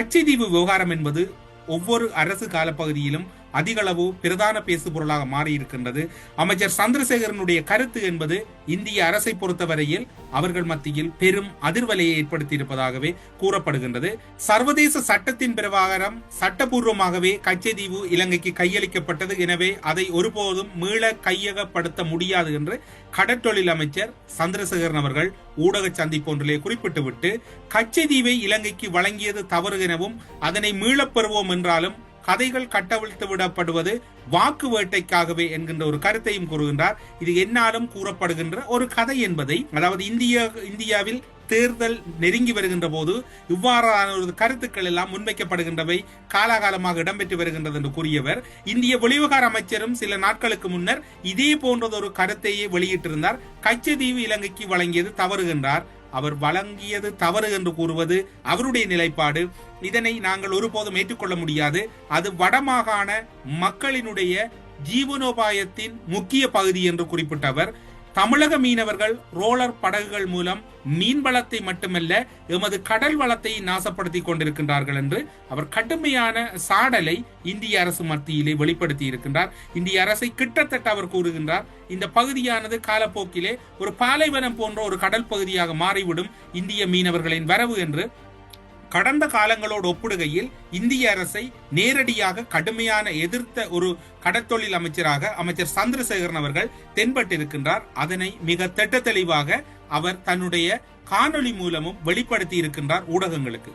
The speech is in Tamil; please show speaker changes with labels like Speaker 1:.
Speaker 1: கச்சைதீவு விவகாரம் என்பது ஒவ்வொரு அரசு காலப்பகுதியிலும் அதிகளவு பிரதான பேசு பொருளாக மாறியிருக்கின்றது. அமைச்சர் சந்திரசேகரனுடைய கருத்து என்பது இந்திய அரசை பொறுத்தவரையில் அவர்கள் மத்தியில் பெரும் அதிர்வலையை ஏற்படுத்தியிருப்பதாகவே கூறப்படுகின்றது. சர்வதேச சட்டத்தின் பிரகாரம் சட்டபூர்வமாகவே கச்சைதீவு இலங்கைக்கு கையளிக்கப்பட்டது. எனவே அதை ஒருபோதும் மீள கையகப்படுத்த முடியாது என்று கடற்றொழில் அமைச்சர் சந்திரசேகரன் அவர்கள் ஊடக சந்திப்பு ஒன்றிலே குறிப்பிட்டுவிட்டு, கச்சைதீவை இலங்கைக்கு வழங்கியது தவறு எனவும் அதனை மீளப் பெறுவோம் என்றாலும் கதைகள் கட்டவிழ்த்து விடப்படுவது வாக்கு வேட்டைக்காகவே என்கின்ற ஒரு கருத்தையும் கூறுகின்றார். இது என்னாலும் கூறப்படுகின்ற ஒரு கதை என்பதை, அதாவது இந்தியாவில் தேர்தல் நெருங்கி வருகின்ற போது இவ்வாறான ஒரு கருத்துக்கள் எல்லாம் முன்வைக்கப்படுகின்றவை காலாகாலமாக இடம்பெற்று வருகின்றது என்று கூறியவர், இந்திய வெளிவிவகார அமைச்சரும் சில நாட்களுக்கு முன்னர் இதே போன்றதொரு கருத்தையே வெளியிட்டிருந்தார். கச்சைதீவு இலங்கைக்கு வழங்கியது தவறு என்றார். அவர் வழங்கியது தவறு என்று கூறுவது அவருடைய நிலைப்பாடு. இதனை நாங்கள் ஒருபோதும் ஏற்றுக்கொள்ள முடியாது. அது வடமாகாண மக்களினுடைய ஜீவனோபாயத்தின் முக்கிய பகுதி என்று குறிப்பிட்டவர், தமிழக மீனவர்கள் ரோலர் படகுகள் மூலம் மீன் வளத்தை மட்டுமல்ல எமது கடல் வளத்தை நாசப்படுத்தி கொண்டிருக்கின்றார்கள் என்று அவர் கடுமையான சாடலை இந்திய அரசு மத்தியிலே வெளிப்படுத்தி இருக்கின்றார். இந்திய அரசை கிட்டத்தட்ட அவர் கூறுகின்றார், இந்த பகுதியானது காலப்போக்கிலே ஒரு பாலைவனம் போன்ற ஒரு கடல் பகுதியாக மாறிவிடும் இந்திய மீனவர்களின் வரவு என்று. கடந்த காலங்களோடு ஒப்பிடுகையில் இந்திய அரசை நேரடியாக கடுமையான எதிர்த்த ஒரு கடற்தொழில் அமைச்சராக அமைச்சர் சந்திரசேகரன் அவர்கள் தென்பட்டிருக்கின்றார். அதனை மிக திட்ட தெளிவாக அவர் தன்னுடைய காணொளி மூலமும் வெளிப்படுத்தி இருக்கின்றார் ஊடகங்களுக்கு.